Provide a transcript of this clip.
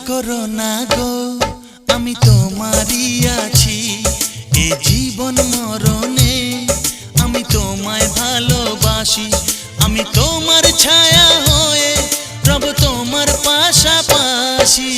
করো না গো, আমি তোমারই আছি। এ জীবন মরণে আমি তোমায় ভালোবাসি। আমি তোমার ছায়া হয়ে রব তোমার পাশাপাশি।